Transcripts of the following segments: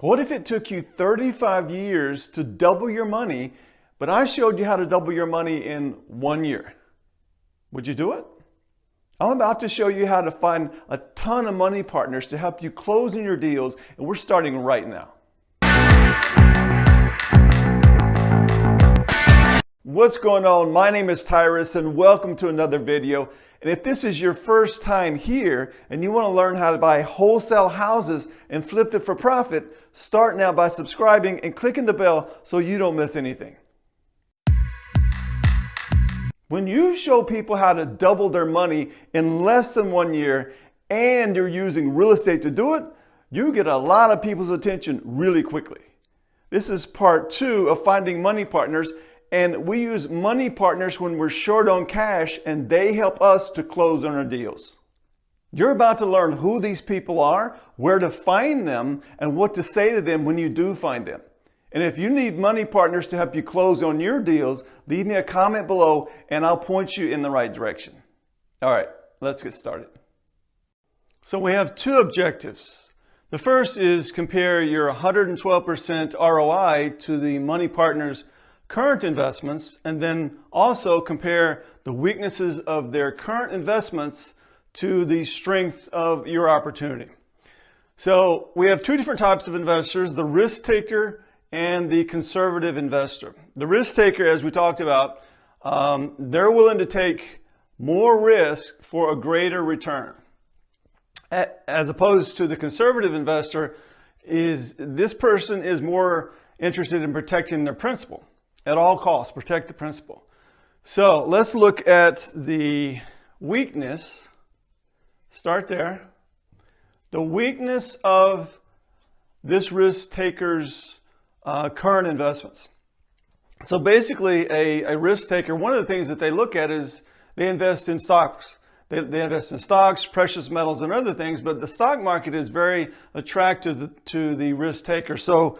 What if it took you 35 years to double your money, but I showed you how to double your money in 1 year? Would you do it? I'm about to show you how to find a ton of money partners to help you close on your deals, and we're starting right now. What's going on? My name is Tyrus and welcome to another video. And if this is your first time here and you want to learn how to buy wholesale houses and flip it for profit, start now by subscribing and clicking the bell so you don't miss anything. When you show people how to double their money in less than 1 year and you're using real estate to do it, you get a lot of people's attention really quickly. This is part 2 of finding money partners, and we use money partners when we're short on cash and they help us to close on our deals. You're about to learn who these people are, where to find them, and what to say to them when you do find them. And if you need money partners to help you close on your deals, leave me a comment below and I'll point you in the right direction. All right, let's get started. So we have 2 objectives. The first is compare your 112% ROI to the money partner's current investments, and then also compare the weaknesses of their current investments to the strengths of your opportunity. So we have 2 different types of investors, the risk taker and the conservative investor. The risk taker, as we talked about, they're willing to take more risk for a greater return. As opposed to the conservative investor, this person is more interested in protecting their principal. At all costs, protect the principal. So let's look at the weakness. Start there. The weakness of this risk taker's current investments. So basically, a risk taker, one of the things that they look at is they invest in stocks. They invest in stocks, precious metals, and other things, but the stock market is very attractive to the risk taker. So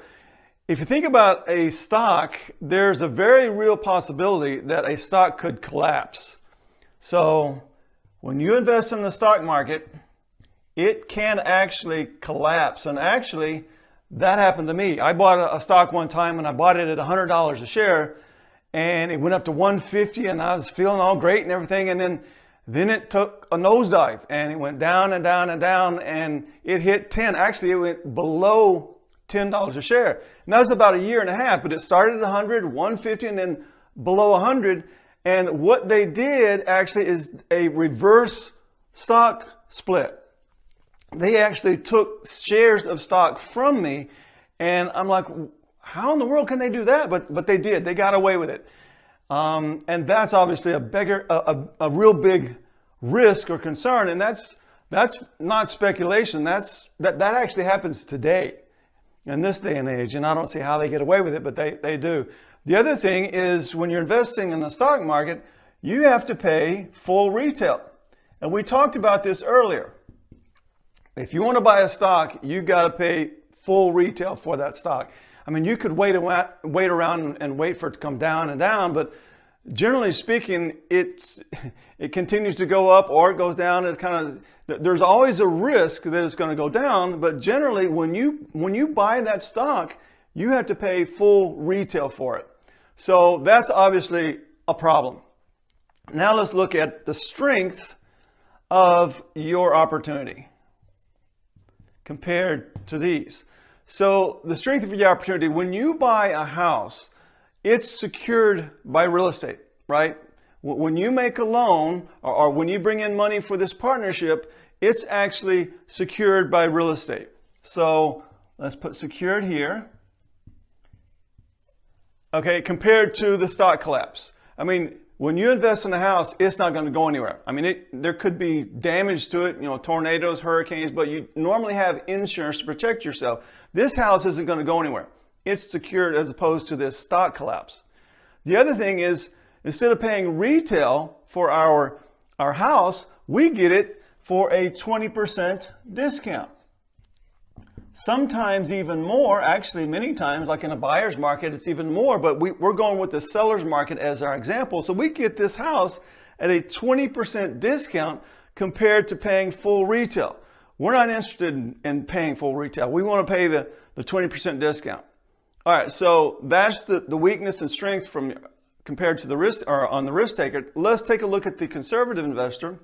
if you think about a stock, there's a very real possibility that a stock could collapse. So when you invest in the stock market, it can actually collapse. And actually, that happened to me. I bought a stock one time and I bought it at $100 a share, and it went up to $150 and I was feeling all great and everything. And then it took a nosedive and it went down and down and down and it hit 10. Actually, it went below $10 a share. And that was about a year and a half, but it started at 100, 150, and then below 100. And what they did actually is a reverse stock split. They actually took shares of stock from me, and I'm like, how in the world can they do that? But they did. They got away with it. And that's obviously a real big risk or concern. And that's not speculation. That actually happens today, in this day and age, and I don't see how they get away with it, but they do. The other thing is when you're investing in the stock market, you have to pay full retail. And we talked about this earlier. If you want to buy a stock, you got to pay full retail for that stock. I mean, you could wait around and wait for it to come down and down, but generally speaking, it continues to go up or it goes down. It's kind of, there's always a risk that it's going to go down, but generally when you buy that stock, you have to pay full retail for it. So that's obviously a problem. Now let's look at the strength of your opportunity compared to these. So the strength of your opportunity, when you buy a house, it's secured by real estate, right? When you make a loan or when you bring in money for this partnership, it's actually secured by real estate. So let's put secured here. Okay, compared to the stock collapse. I mean, when you invest in a house, it's not going to go anywhere. I mean, there could be damage to it, tornadoes, hurricanes, but you normally have insurance to protect yourself. This house isn't going to go anywhere. It's secured as opposed to this stock collapse. The other thing is, instead of paying retail for our house, we get it for a 20% discount. Sometimes even more, actually many times, like in a buyer's market, it's even more, but we're going with the seller's market as our example. So we get this house at a 20% discount compared to paying full retail. We're not interested in paying full retail. We want to pay the the 20% discount. All right, so that's the weakness and strengths from compared to the risk or on the risk taker. Let's take a look at the conservative investor.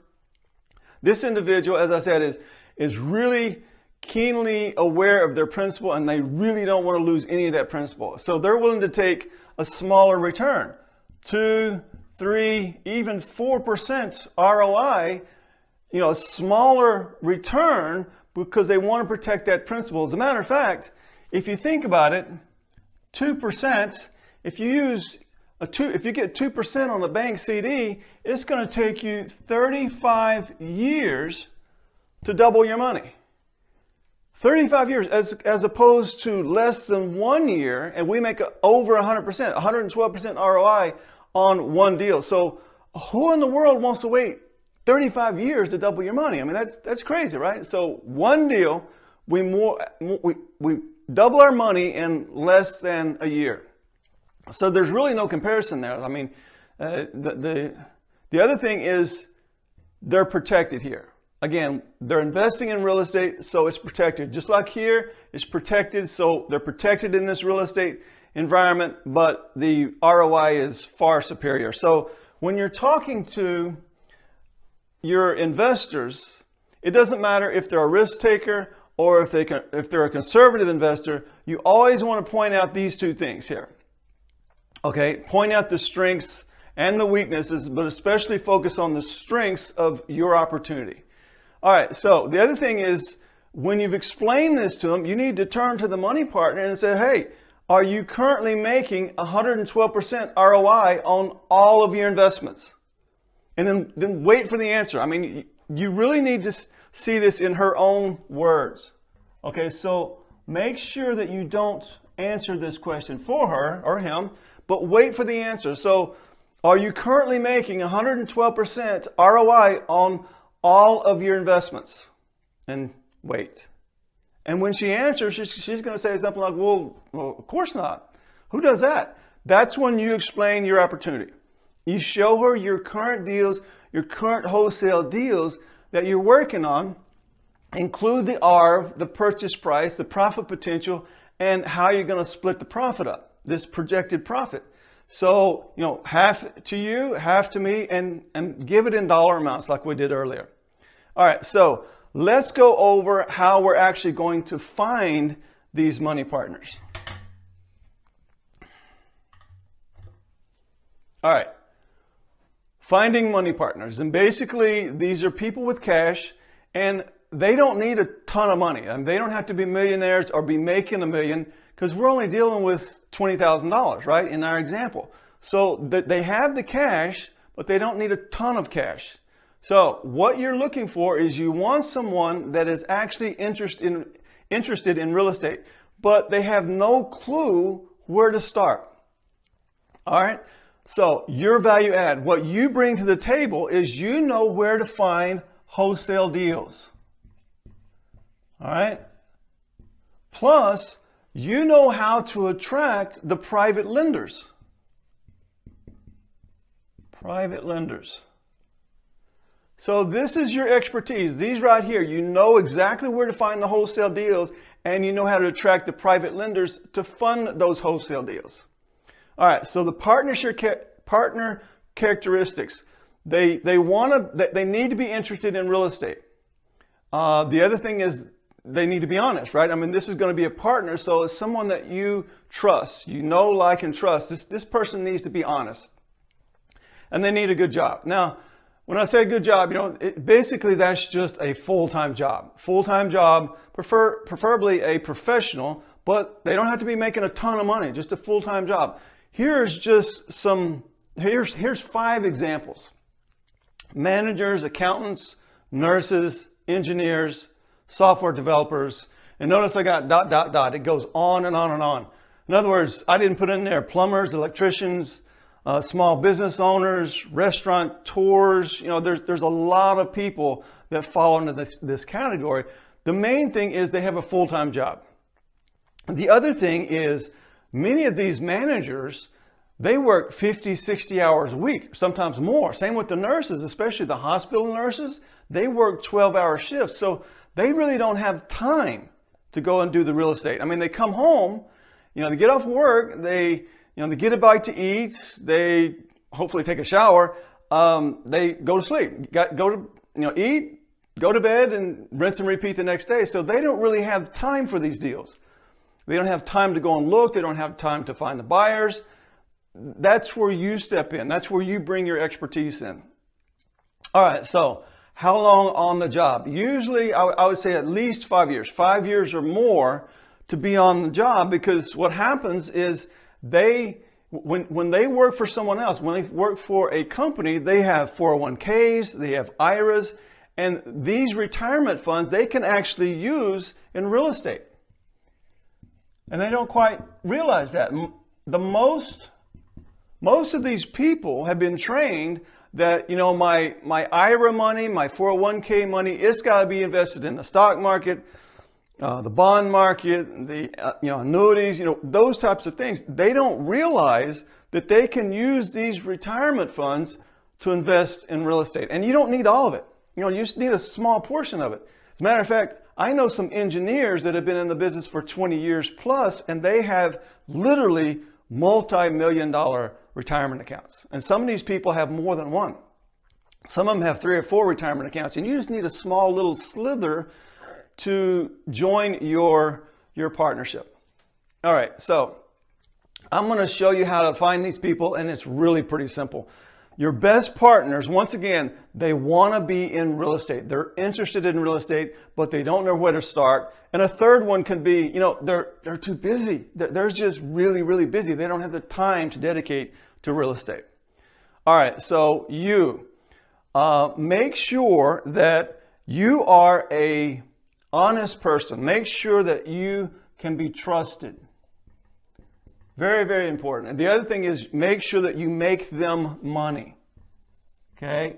This individual, as I said, is really keenly aware of their principal, and they really don't want to lose any of that principal. So they're willing to take a smaller return, 2, 3, even 4% ROI, a smaller return because they want to protect that principal. As a matter of fact, if you think about it, 2%, if you get 2% on the bank CD, it's going to take you 35 years to double your money. 35 years as opposed to less than 1 year, and we make over 100%, 112% ROI on one deal. So who in the world wants to wait 35 years to double your money? I mean, that's crazy, right? So one deal, we double our money in less than a year. So there's really no comparison there. I mean, the other thing is they're protected here. Again, they're investing in real estate, so it's protected. Just like here, it's protected, so they're protected in this real estate environment, but the ROI is far superior. So when you're talking to your investors, it doesn't matter if they're a risk taker or if they're a conservative investor, you always want to point out these two things here. Okay, point out the strengths and the weaknesses, but especially focus on the strengths of your opportunity. All right, so the other thing is when you've explained this to them, you need to turn to the money partner and say, hey, are you currently making 112% ROI on all of your investments? And then wait for the answer. I mean, you really need to see this in her own words. Okay, so make sure that you don't answer this question for her or him, but wait for the answer. So are you currently making 112% ROI on all of your investments? And wait. And when she answers, she's going to say something like, well, of course not. Who does that? That's when you explain your opportunity. You show her your current deals, your current wholesale deals that you're working on, include the ARV, the purchase price, the profit potential, and how you're going to split the profit up, this projected profit. So, half to you, half to me, and give it in dollar amounts like we did earlier. All right, so let's go over how we're actually going to find these money partners. All right, finding money partners. And basically, these are people with cash, and they don't need a ton of money. I mean, they don't have to be millionaires or be making $1 million, because we're only dealing with $20,000, right, in our example. So they have the cash, but they don't need a ton of cash. So what you're looking for is you want someone that is actually interested in real estate, but they have no clue where to start. All right. So your value add, what you bring to the table is you know where to find wholesale deals. All right. Plus, you know how to attract the private lenders. Private lenders. So this is your expertise. These right here, you know exactly where to find the wholesale deals, and you know how to attract the private lenders to fund those wholesale deals. All right, so the partner characteristics. They need to be interested in real estate. The other thing is they need to be honest, right? I mean, this is going to be a partner, so it's someone that you trust, like, and trust. This person needs to be honest. And they need a good job. Now, when I say good job, basically that's just a full-time job. Full-time job, preferably a professional, but they don't have to be making a ton of money, just a full-time job. Here's 5 examples. Managers, accountants, nurses, engineers, software developers, and notice I got ... It goes on and on and on. In other words, I didn't put in there plumbers, electricians, small business owners, restaurateurs. There's a lot of people that fall into this category. The main thing is they have a full-time job. The other thing is many of these managers, they work 50, 60 hours a week, sometimes more. Same with the nurses, especially the hospital nurses. They work 12-hour shifts. So they really don't have time to go and do the real estate. I mean, they come home, they get off work, they get a bite to eat, they hopefully take a shower, they go to sleep, go to eat, go to bed, and rinse and repeat the next day. So they don't really have time for these deals. They don't have time to go and look. They don't have time to find the buyers. That's where you step in. That's where you bring your expertise in. All right, so how long on the job? Usually, I would say at least 5 years. 5 years or more to be on the job, because what happens is when they work for someone else, when they work for a company, they have 401ks, they have IRAs, and these retirement funds they can actually use in real estate. And they don't quite realize that. Most of these people have been trained that, my IRA money, my 401k money, it's got to be invested in the stock market, the bond market, the annuities, those types of things. They don't realize that they can use these retirement funds to invest in real estate. And you don't need all of it. You just need a small portion of it. As a matter of fact, I know some engineers that have been in the business for 20 years plus, and they have literally multi-million-dollar retirement accounts. And some of these people have more than one. Some of them have 3 or 4 retirement accounts, and you just need a small little slither to join your partnership. All right, so I'm going to show you how to find these people, and it's really pretty simple. Your best partners, once again, they want to be in real estate. They're interested in real estate, but they don't know where to start. And a third one can be, they're too busy. They're just really, really busy. They don't have the time to dedicate to real estate. All right, so you make sure that you are a honest person. Make sure that you can be trusted. Very, very important. And the other thing is, make sure that you make them money. Okay?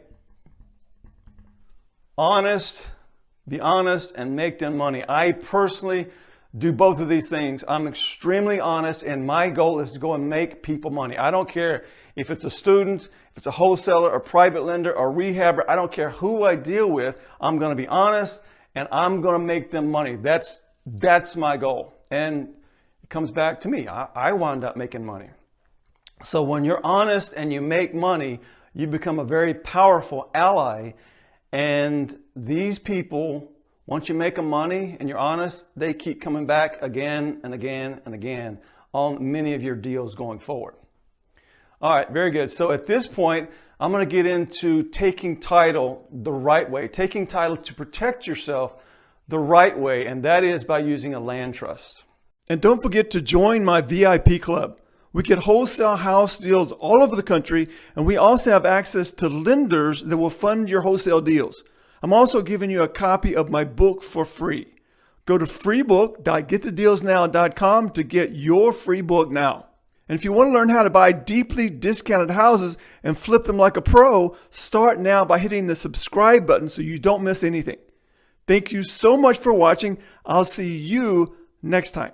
Be honest and make them money. I personally do both of these things. I'm extremely honest, and my goal is to go and make people money. I don't care if it's a student, if it's a wholesaler, a private lender, a rehabber. I don't care who I deal with. I'm going to be honest, and I'm going to make them money. That's my goal. And it comes back to me. I wound up making money. So when you're honest and you make money, you become a very powerful ally. And these people, once you make them money and you're honest, they keep coming back again and again and again on many of your deals going forward. All right, very good. So at this point, I'm going to get into taking title the right way, taking title to protect yourself the right way, and that is by using a land trust. And don't forget to join my VIP club. We get wholesale house deals all over the country, and we also have access to lenders that will fund your wholesale deals. I'm also giving you a copy of my book for free. Go to freebook.getthedealsnow.com to get your free book now. And if you want to learn how to buy deeply discounted houses and flip them like a pro, start now by hitting the subscribe button so you don't miss anything. Thank you so much for watching. I'll see you next time.